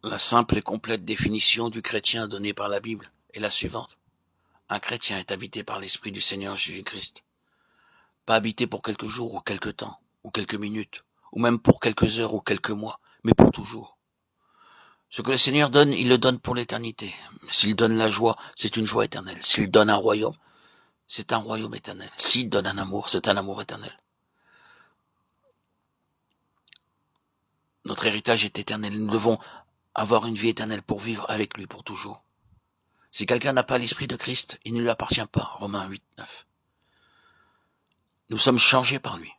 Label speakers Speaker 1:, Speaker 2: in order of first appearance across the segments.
Speaker 1: La simple et complète définition du chrétien donnée par la Bible est la suivante. Un chrétien est habité par l'Esprit du Seigneur Jésus-Christ. Pas habité pour quelques jours ou quelques temps, ou quelques minutes, ou même pour quelques heures ou quelques mois, mais pour toujours. Ce que le Seigneur donne, il le donne pour l'éternité. S'il donne la joie, c'est une joie éternelle. S'il donne un royaume, c'est un royaume éternel. S'il donne un amour, c'est un amour éternel. Notre héritage est éternel. Nous devons avoir une vie éternelle pour vivre avec lui pour toujours. Si quelqu'un n'a pas l'esprit de Christ, il ne lui appartient pas. Romains 8, 9. Nous sommes changés par lui.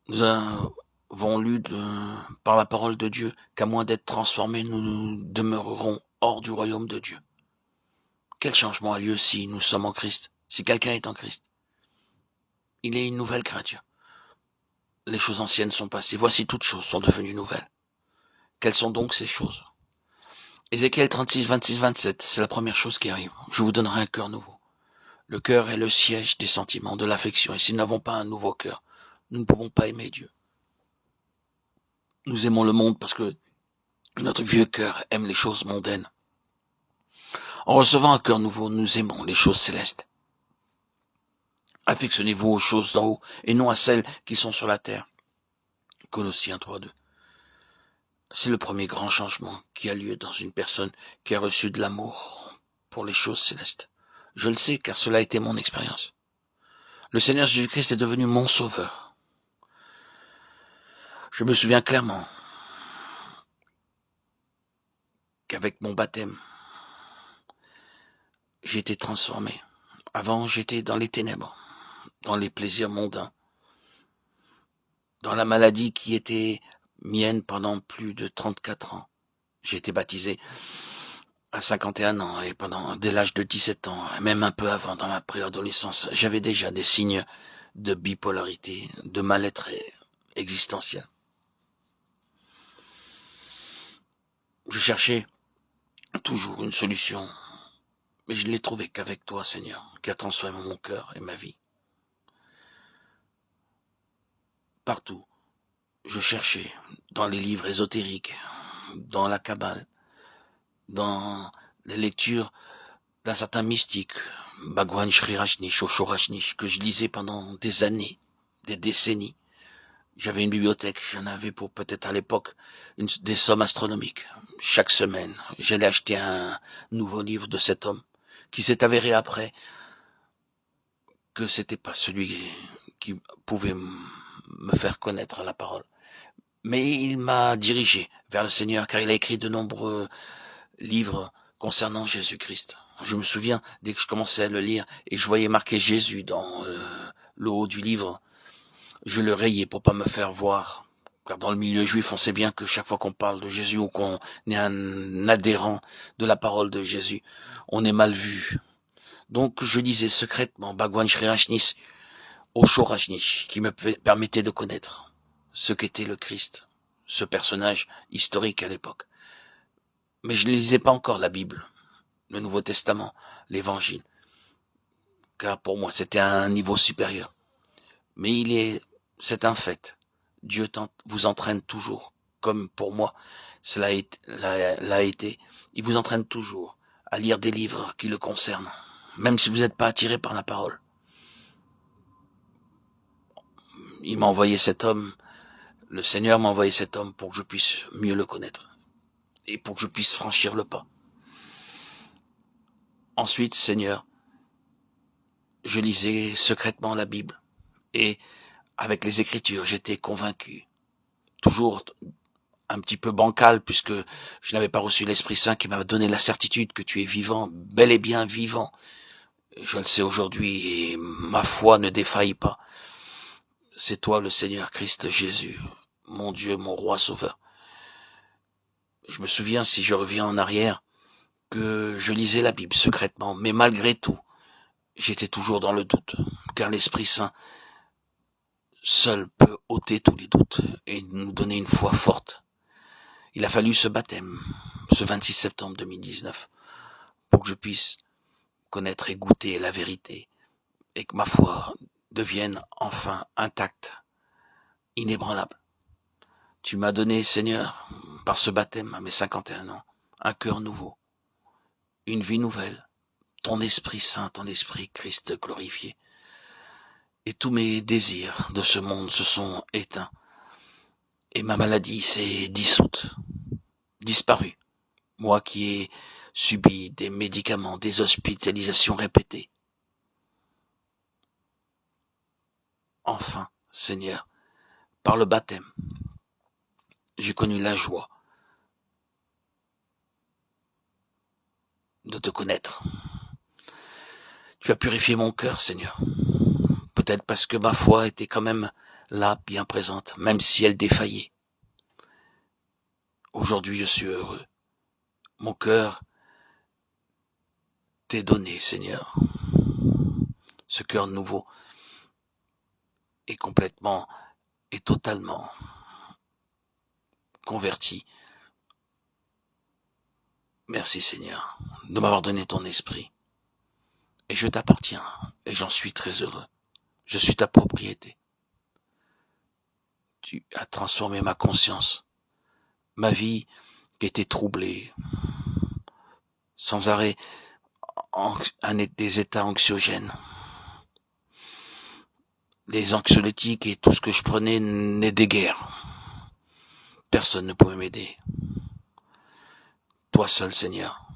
Speaker 1: Nous avons lu par la parole de Dieu qu'à moins d'être transformés, nous demeurerons hors du royaume de Dieu. Quel changement a lieu si nous sommes en Christ? Si quelqu'un est en Christ, il est une nouvelle créature. Les choses anciennes sont passées. Voici toutes choses sont devenues nouvelles. Quelles sont donc ces choses? Ézéchiel 36, 26, 27, c'est la première chose qui arrive. Je vous donnerai un cœur nouveau. Le cœur est le siège des sentiments, de l'affection. Et si nous n'avons pas un nouveau cœur, nous ne pouvons pas aimer Dieu. Nous aimons le monde parce que notre vieux cœur aime les choses mondaines. En recevant un cœur nouveau, nous aimons les choses célestes. Affectionnez-vous aux choses d'en haut et non à celles qui sont sur la terre. Colossiens 3.2. C'est le premier grand changement qui a lieu dans une personne qui a reçu de l'amour pour les choses célestes. Je le sais car cela a été mon expérience. Le Seigneur Jésus-Christ est devenu mon sauveur. Je me souviens clairement qu'avec mon baptême, j'ai été transformé. Avant, j'étais dans les ténèbres, dans les plaisirs mondains, dans la maladie qui était mienne pendant plus de 34 ans. J'ai été baptisé à 51 ans et dès l'âge de 17 ans, même un peu avant, dans ma préadolescence, j'avais déjà des signes de bipolarité, de mal-être existentiel. Je cherchais toujours une solution, mais je ne l'ai trouvée qu'avec toi, Seigneur, qui a transformé mon cœur et ma vie. Partout, je cherchais, dans les livres ésotériques, dans la Kabbale, dans les lectures d'un certain mystique, Bhagwan Sri Rajneesh, Osho Rajneesh, que je lisais pendant des années, des décennies. J'avais une bibliothèque, j'en avais pour peut-être à l'époque des sommes astronomiques. Chaque semaine, j'allais acheter un nouveau livre de cet homme, qui s'est avéré après que c'était pas celui qui pouvait me faire connaître la parole. Mais il m'a dirigé vers le Seigneur, car il a écrit de nombreux livres concernant Jésus-Christ. Je me souviens, dès que je commençais à le lire, et je voyais marqué Jésus dans le haut du livre, je le rayais pour pas me faire voir. Car dans le milieu juif, on sait bien que chaque fois qu'on parle de Jésus ou qu'on est un adhérent de la parole de Jésus, on est mal vu. Donc je lisais secrètement Bhagwan Sri Rajneesh, Osho Rajneesh, qui me permettait de connaître ce qu'était le Christ, ce personnage historique à l'époque. Mais je ne lisais pas encore la Bible, le Nouveau Testament, l'Évangile, car pour moi c'était un niveau supérieur. Mais c'est un fait. Dieu vous entraîne toujours, comme pour moi cela l'a été. Il vous entraîne toujours à lire des livres qui le concernent, même si vous n'êtes pas attiré par la parole. Il m'a envoyé cet homme, le Seigneur m'a envoyé cet homme pour que je puisse mieux le connaître et pour que je puisse franchir le pas. Ensuite, Seigneur, je lisais secrètement la Bible et avec les Écritures, j'étais convaincu, toujours un petit peu bancal puisque je n'avais pas reçu l'Esprit Saint qui m'a donné la certitude que tu es vivant, bel et bien vivant. Je le sais aujourd'hui et ma foi ne défaillit pas. C'est toi le Seigneur Christ Jésus, mon Dieu, mon roi sauveur. Je me souviens, si je reviens en arrière, que je lisais la Bible secrètement, mais malgré tout, j'étais toujours dans le doute, car l'Esprit Saint seul peut ôter tous les doutes et nous donner une foi forte. Il a fallu ce baptême, ce 26 septembre 2019, pour que je puisse connaître et goûter la vérité et que ma foi devienne enfin intacte, inébranlable. Tu m'as donné, Seigneur, par ce baptême à mes 51 ans, un cœur nouveau, une vie nouvelle, ton Esprit Saint, ton Esprit Christ glorifié. Et tous mes désirs de ce monde se sont éteints. Et ma maladie s'est dissoute, disparue. Moi qui ai subi des médicaments, des hospitalisations répétées. Enfin, Seigneur, par le baptême, j'ai connu la joie de te connaître. Tu as purifié mon cœur, Seigneur. Peut-être parce que ma foi était quand même là, bien présente, même si elle défaillait. Aujourd'hui, je suis heureux. Mon cœur t'est donné, Seigneur. Ce cœur nouveau est complètement et totalement converti. Merci, Seigneur, de m'avoir donné ton esprit. Et je t'appartiens, et j'en suis très heureux. Je suis ta propriété. Tu as transformé ma conscience, ma vie qui était troublée, sans arrêt, des états anxiogènes. Les anxiolytiques et tout ce que je prenais n'est des guerres. Personne ne pouvait m'aider. Toi seul, Seigneur.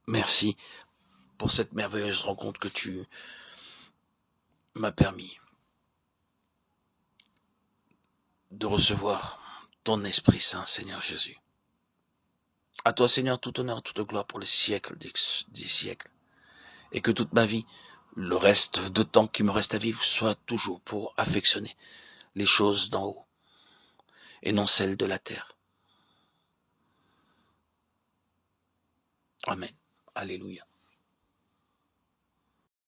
Speaker 1: Merci pour cette merveilleuse rencontre que tu m'as permis de recevoir ton Esprit Saint, Seigneur Jésus. À toi, Seigneur, tout honneur, toute gloire pour les siècles des siècles. Et que toute ma vie, le reste de temps qui me reste à vivre, soit toujours pour affectionner les choses d'en haut et non celles de la terre. Amen. Alléluia.